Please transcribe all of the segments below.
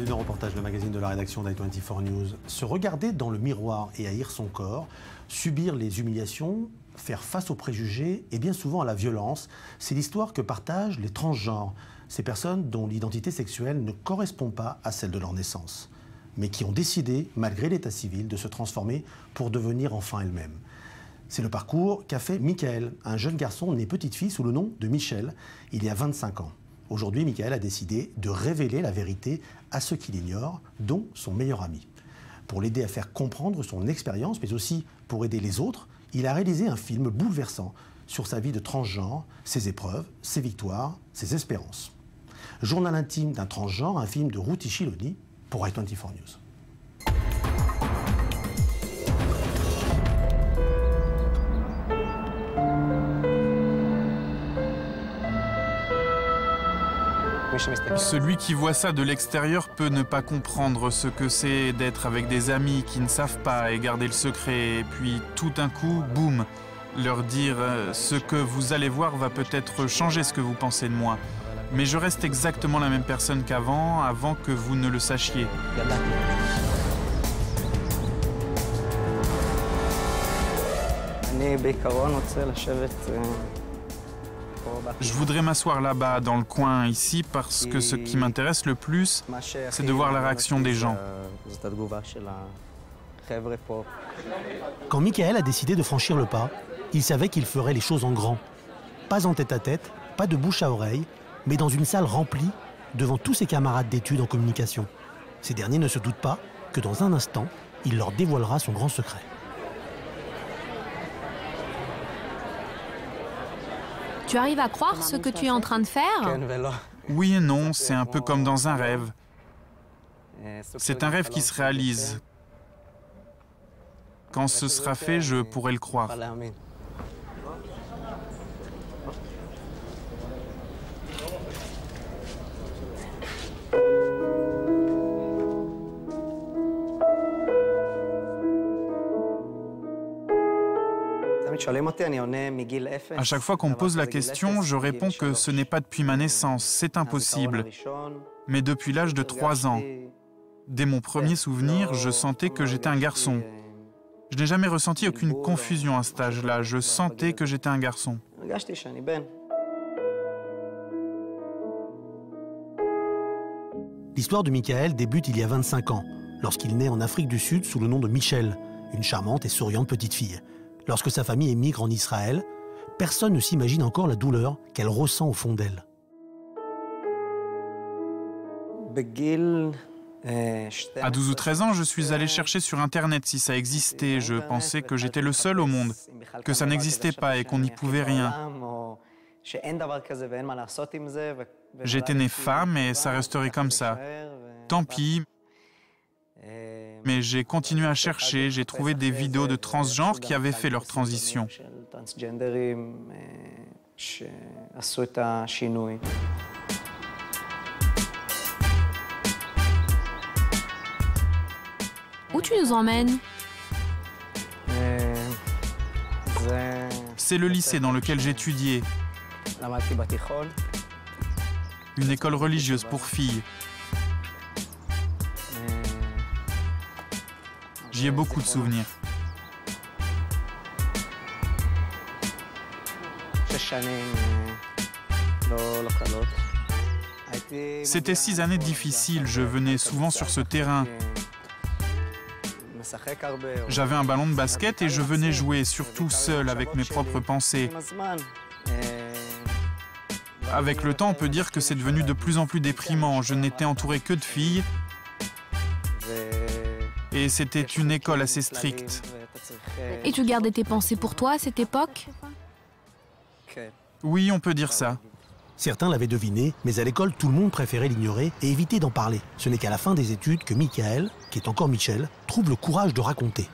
bienvenue au reportage, le magazine de la rédaction d'i24 News. Se regarder dans le miroir et haïr son corps, subir les humiliations, faire face aux préjugés et bien souvent à la violence, c'est l'histoire que partagent les transgenres, ces personnes dont l'identité sexuelle ne correspond pas à celle de leur naissance, mais qui ont décidé, malgré l'état civil, de se transformer pour devenir enfin elles-mêmes. C'est le parcours qu'a fait Michael, un jeune garçon né petite fille sous le nom de Michel, il y a 25 ans. Aujourd'hui, Michael a décidé de révéler la vérité à ceux qui l'ignorent, dont son meilleur ami. Pour l'aider à faire comprendre son expérience, mais aussi pour aider les autres, il a réalisé un film bouleversant sur sa vie de transgenre, ses épreuves, ses victoires, ses espérances. Journal intime d'un transgenre, un film de Ruti Shiloni pour i24 News. Celui qui voit ça de l'extérieur peut ne pas comprendre ce que c'est d'être avec des amis qui ne savent pas et garder le secret. Et puis tout d'un coup, boum, leur dire « ce que vous allez voir va peut-être changer ce que vous pensez de moi. Mais je reste exactement la même personne qu'avant, avant que vous ne le sachiez. » Je voudrais m'asseoir là-bas, dans le coin, ici, parce que ce qui m'intéresse le plus, c'est de voir la réaction des gens. Quand Michael a décidé de franchir le pas, il savait qu'il ferait les choses en grand. Pas en tête-à-tête, pas de bouche à oreille, mais dans une salle remplie, devant tous ses camarades d'études en communication. Ces derniers ne se doutent pas que dans un instant, il leur dévoilera son grand secret. Tu arrives à croire ce que tu es en train de faire? Oui et non, c'est un peu comme dans un rêve. C'est un rêve qui se réalise. Quand ce sera fait, je pourrai le croire. À chaque fois qu'on me pose la question, je réponds que ce n'est pas depuis ma naissance, c'est impossible. Mais depuis l'âge de 3 ans, dès mon premier souvenir, je sentais que j'étais un garçon. Je n'ai jamais ressenti aucune confusion à cet âge-là, je sentais que j'étais un garçon. L'histoire de Michael débute il y a 25 ans, lorsqu'il naît en Afrique du Sud sous le nom de Michel, une charmante et souriante petite fille. Lorsque sa famille émigre en Israël, personne ne s'imagine encore la douleur qu'elle ressent au fond d'elle. À 12 ou 13 ans, je suis allé chercher sur Internet si ça existait. Je pensais que j'étais le seul au monde, que ça n'existait pas et qu'on n'y pouvait rien. J'étais né femme et ça resterait comme ça. Tant pis. Mais j'ai continué à chercher, j'ai trouvé des vidéos de transgenres qui avaient fait leur transition. Où tu nous emmènes? C'est le lycée dans lequel j'étudiais. Une école religieuse pour filles. J'y ai beaucoup de souvenirs. C'était 6 années difficiles, je venais souvent sur ce terrain. J'avais un ballon de basket et je venais jouer, surtout seul, avec mes propres pensées. Avec le temps, on peut dire que c'est devenu de plus en plus déprimant. Je n'étais entouré que de filles. Et c'était une école assez stricte. Et tu gardais tes pensées pour toi à cette époque? Oui, on peut dire ça. Certains l'avaient deviné, mais à l'école, tout le monde préférait l'ignorer et éviter d'en parler. Ce n'est qu'à la fin des études que Michael, qui est encore Michel, trouve le courage de raconter.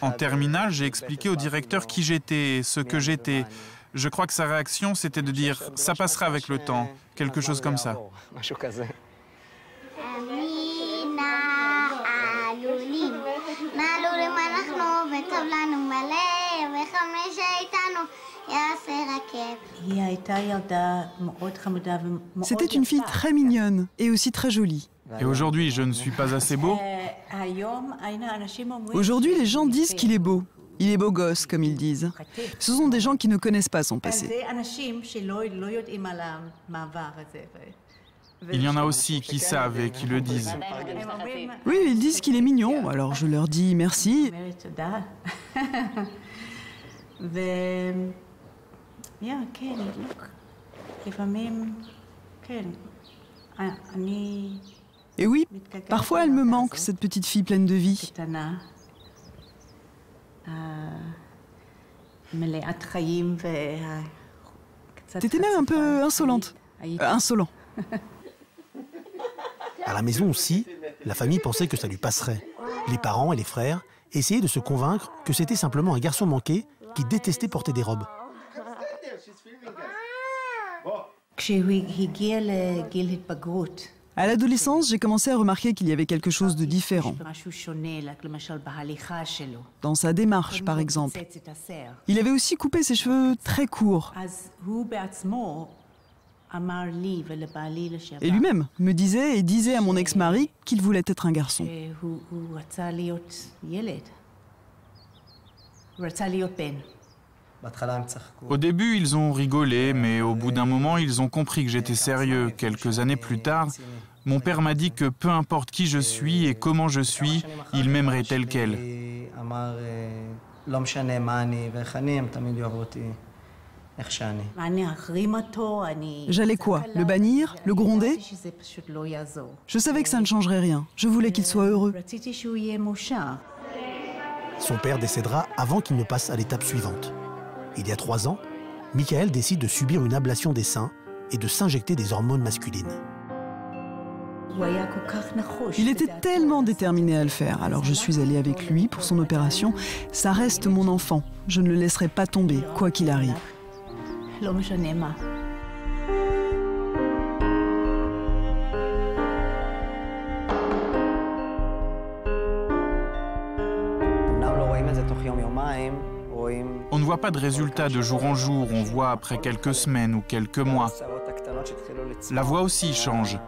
En terminale, j'ai expliqué au directeur qui j'étais, ce que j'étais. Je crois que sa réaction, c'était de dire « ça passera avec le temps », quelque chose comme ça. C'était une fille très mignonne et aussi très jolie. Et aujourd'hui, je ne suis pas assez beau? Aujourd'hui, les gens disent qu'il est beau. Il est beau gosse, comme ils disent. Ce sont des gens qui ne connaissent pas son passé. Il y en a aussi qui savent et qui le disent. Oui, ils disent qu'il est mignon, alors je leur dis merci. Et oui, parfois elle me manque, cette petite fille pleine de vie. T'étais même un peu insolente. Insolent. À la maison aussi, la famille pensait que ça lui passerait. Les parents et les frères essayaient de se convaincre que c'était simplement un garçon manqué qui détestait porter des robes. À l'adolescence, j'ai commencé à remarquer qu'il y avait quelque chose de différent. Dans sa démarche, par exemple. Il avait aussi coupé ses cheveux très courts. Et lui-même me disait et disait à mon ex-mari qu'il voulait être un garçon. Au début, ils ont rigolé, mais au bout d'un moment, ils ont compris que j'étais sérieux. Quelques années plus tard, mon père m'a dit que peu importe qui je suis et comment je suis, il m'aimerait tel quel. J'allais quoi? Le bannir? Le gronder? Je savais que ça ne changerait rien. Je voulais qu'il soit heureux. Son père décédera avant qu'il ne passe à l'étape suivante. Il y a 3 ans, Michael décide de subir une ablation des seins et de s'injecter des hormones masculines. Il était tellement déterminé à le faire, alors je suis allée avec lui pour son opération. Ça reste mon enfant. Je ne le laisserai pas tomber, quoi qu'il arrive. On ne voit pas de résultat de jour en jour, on voit après quelques semaines ou quelques mois. La voix aussi change.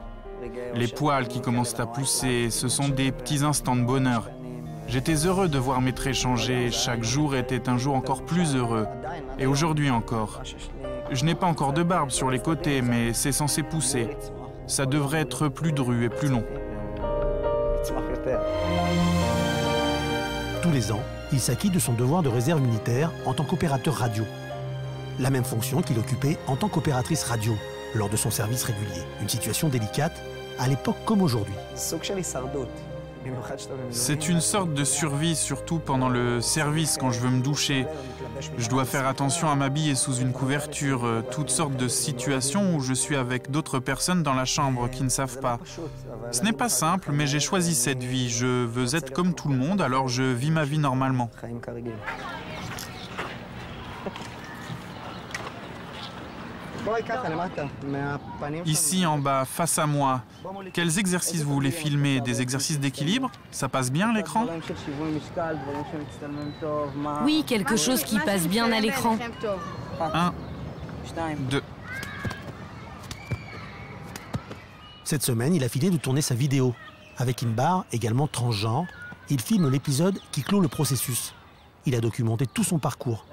Les poils qui commencent à pousser, ce sont des petits instants de bonheur. J'étais heureux de voir mes traits changer, chaque jour était un jour encore plus heureux. Et aujourd'hui encore. Je n'ai pas encore de barbe sur les côtés, mais c'est censé pousser. Ça devrait être plus dru et plus long. Tous les ans, il s'acquitte de son devoir de réserve militaire en tant qu'opérateur radio. La même fonction qu'il occupait en tant qu'opératrice radio lors de son service régulier. Une situation délicate, à l'époque comme aujourd'hui. C'est une sorte de survie, surtout pendant le service, quand je veux me doucher. Je dois faire attention à m'habiller sous une couverture, toutes sortes de situations où je suis avec d'autres personnes dans la chambre qui ne savent pas. Ce n'est pas simple, mais j'ai choisi cette vie. Je veux être comme tout le monde, alors je vis ma vie normalement. Ici, en bas, face à moi, quels exercices vous voulez filmer? Des exercices d'équilibre? Ça passe bien à l'écran? Oui, quelque chose qui passe bien à l'écran. 1, 2. Cette semaine, il a filé de tourner sa vidéo. Avec Inbar, également transgenre, il filme l'épisode qui clôt le processus. Il a documenté tout son parcours.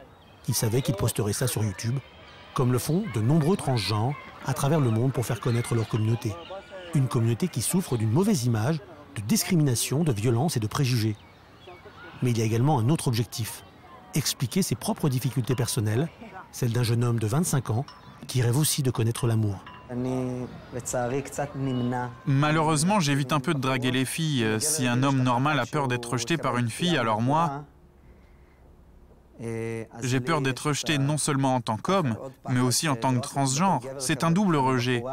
Il savait qu'il posterait ça sur YouTube, comme le font de nombreux transgenres à travers le monde pour faire connaître leur communauté. Une communauté qui souffre d'une mauvaise image, de discrimination, de violence et de préjugés. Mais il y a également un autre objectif, expliquer ses propres difficultés personnelles, celles d'un jeune homme de 25 ans qui rêve aussi de connaître l'amour. Malheureusement, j'évite un peu de draguer les filles. Si un homme normal a peur d'être rejeté par une fille, alors moi... J'ai peur d'être rejeté non seulement en tant qu'homme, mais aussi en tant que transgenre. C'est un double rejet.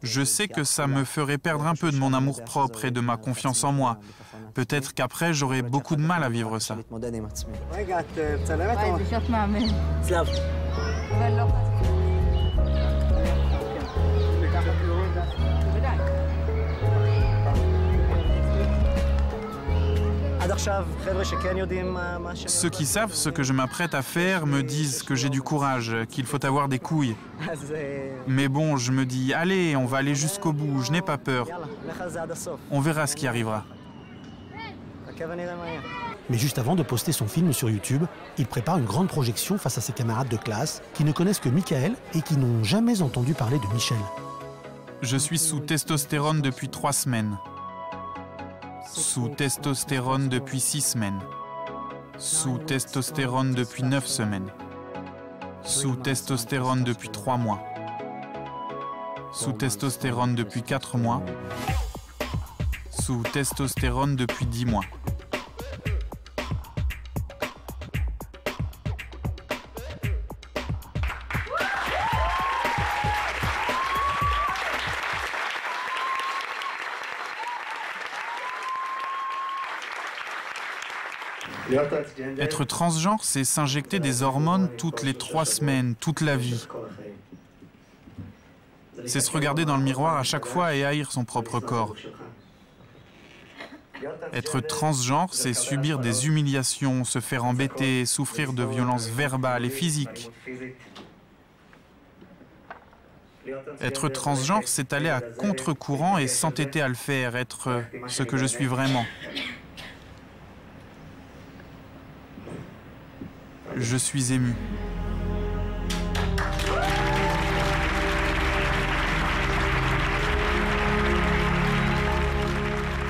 Je sais que ça me ferait perdre un peu de mon amour-propre et de ma confiance en moi. Peut-être qu'après, j'aurai beaucoup de mal à vivre ça. Ceux qui savent ce que je m'apprête à faire me disent que j'ai du courage, qu'il faut avoir des couilles. Mais bon, je me dis, allez, on va aller jusqu'au bout, je n'ai pas peur. On verra ce qui arrivera. Mais juste avant de poster son film sur YouTube, il prépare une grande projection face à ses camarades de classe qui ne connaissent que Michael et qui n'ont jamais entendu parler de Michel. Je suis sous testostérone depuis 3 semaines. Sous testostérone depuis 6 semaines. Sous testostérone depuis 9 semaines. Sous testostérone depuis 3 mois. Sous testostérone depuis 4 mois. Sous testostérone depuis 10 mois. Être transgenre, c'est s'injecter des hormones toutes les 3 semaines, toute la vie. C'est se regarder dans le miroir à chaque fois et haïr son propre corps. Être transgenre, c'est subir des humiliations, se faire embêter, souffrir de violences verbales et physiques. Être transgenre, c'est aller à contre-courant et s'entêter à le faire, être ce que je suis vraiment. Je suis ému.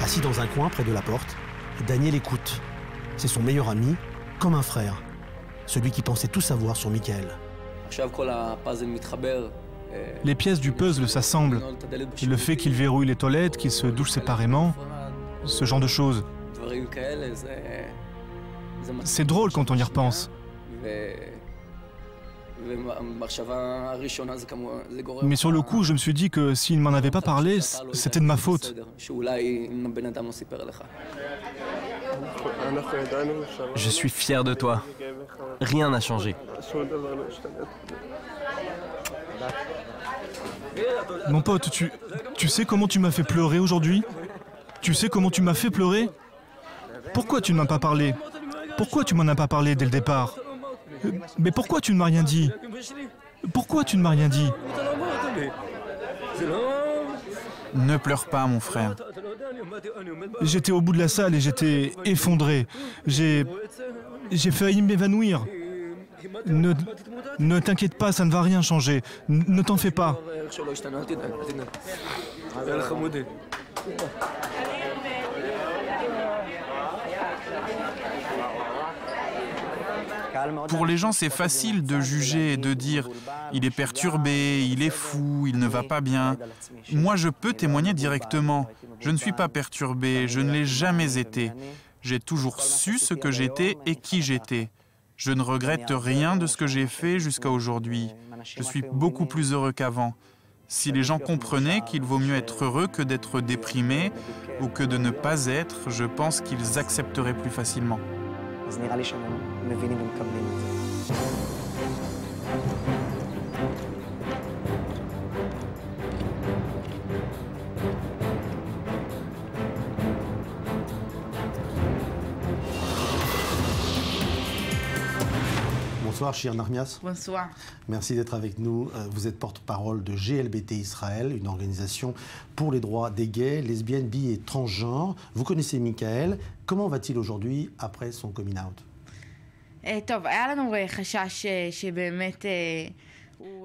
Assis dans un coin près de la porte, Daniel écoute. C'est son meilleur ami, comme un frère. Celui qui pensait tout savoir sur Michael. Les pièces du puzzle s'assemblent. Et le fait qu'il verrouille les toilettes, qu'il se douche séparément, ce genre de choses. C'est drôle quand on y repense. Mais sur le coup, je me suis dit que s'il ne m'en avait pas parlé, c'était de ma faute. Je suis fier de toi. Rien n'a changé. Mon pote, tu sais comment tu m'as fait pleurer aujourd'hui? Tu sais comment tu m'as fait pleurer? Pourquoi tu ne m'as pas parlé? Pourquoi tu m'en as pas parlé dès le départ? Mais pourquoi tu ne m'as rien dit? Pourquoi tu ne m'as rien dit? Ne pleure pas, mon frère. J'étais au bout de la salle et j'étais effondré. J'ai failli m'évanouir. Ne t'inquiète pas, ça ne va rien changer. Ne t'en fais pas. Pour les gens, c'est facile de juger et de dire « il est perturbé, il est fou, il ne va pas bien ». Moi, je peux témoigner directement. Je ne suis pas perturbé, je ne l'ai jamais été. J'ai toujours su ce que j'étais et qui j'étais. Je ne regrette rien de ce que j'ai fait jusqu'à aujourd'hui. Je suis beaucoup plus heureux qu'avant. Si les gens comprenaient qu'il vaut mieux être heureux que d'être déprimé ou que de ne pas être, je pense qu'ils accepteraient plus facilement. Bonsoir, Shir Narmias. Bonsoir. Merci d'être avec nous. Vous êtes porte-parole de GLBT Israël, une organisation pour les droits des gays, lesbiennes, bi et transgenres. Vous connaissez Michael. Comment va-t-il aujourd'hui après son coming out?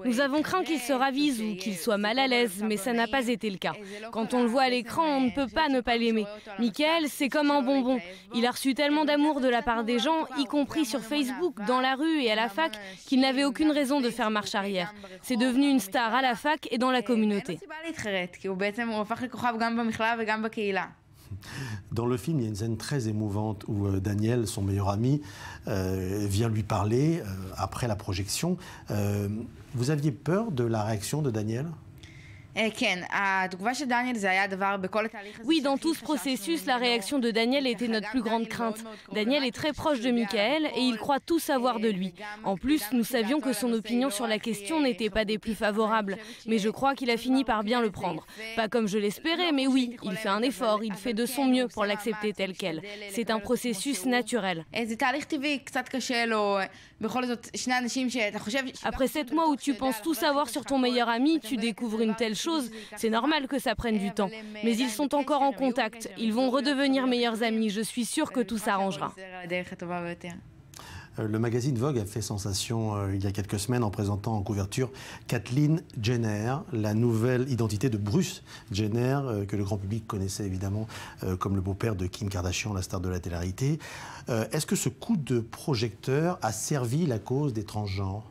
Nous avons craint qu'il se ravise ou qu'il soit mal à l'aise, mais ça n'a pas été le cas. Quand on le voit à l'écran, on ne peut pas ne pas l'aimer. Michael, c'est comme un bonbon. Il a reçu tellement d'amour de la part des gens, y compris sur Facebook, dans la rue et à la fac, qu'il n'avait aucune raison de faire marche arrière. C'est devenu une star à la fac et dans la communauté. Dans le film, il y a une scène très émouvante où Daniel, son meilleur ami, vient lui parler après la projection. Vous aviez peur de la réaction de Daniel ? Oui, dans tout ce processus, la réaction de Daniel était notre plus grande crainte. Daniel est très proche de Michael et il croit tout savoir de lui. En plus, nous savions que son opinion sur la question n'était pas des plus favorables. Mais je crois qu'il a fini par bien le prendre. Pas comme je l'espérais, mais oui, il fait un effort, il fait de son mieux pour l'accepter tel quel. C'est un processus naturel. Après 7 mois où tu penses tout savoir sur ton meilleur ami, tu découvres une telle chose, c'est normal que ça prenne du temps. Mais ils sont encore en contact, ils vont redevenir meilleurs amis, je suis sûre que tout s'arrangera. Le magazine Vogue a fait sensation il y a quelques semaines en présentant en couverture Kathleen Jenner, la nouvelle identité de Bruce Jenner, que le grand public connaissait évidemment comme le beau-père de Kim Kardashian, la star de la télé-réalité. Est-ce que ce coup de projecteur a servi la cause des transgenres ?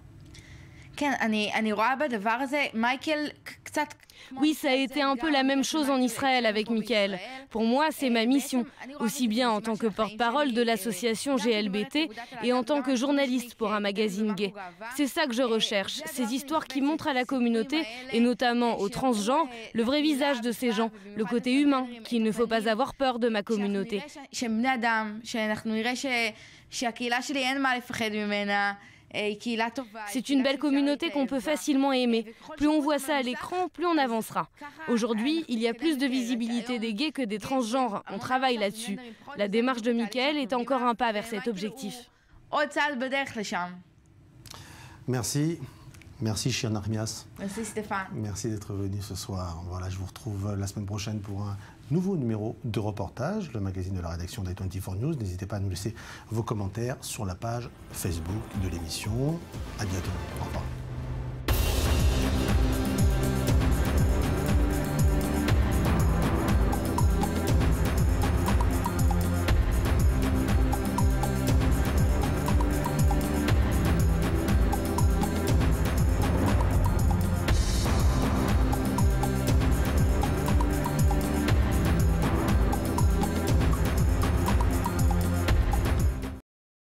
Oui, ça a été un peu la même chose en Israël avec Michael. Pour moi, c'est ma mission, aussi bien en tant que porte-parole de l'association GLBT et en tant que journaliste pour un magazine gay. C'est ça que je recherche, ces histoires qui montrent à la communauté, et notamment aux transgenres, le vrai visage de ces gens, le côté humain, qu'il ne faut pas avoir peur de ma communauté. C'est une belle communauté qu'on peut facilement aimer. Plus on voit ça à l'écran, plus on avancera. Aujourd'hui, il y a plus de visibilité des gays que des transgenres. On travaille là-dessus. La démarche de Michael est encore un pas vers cet objectif. Merci. Merci Shirin Armias. Merci Stéphane. Merci d'être venu ce soir. Voilà, je vous retrouve la semaine prochaine pour un nouveau numéro de reportage, le magazine de la rédaction d'I24 News. N'hésitez pas à nous laisser vos commentaires sur la page Facebook de l'émission. À bientôt. Au revoir.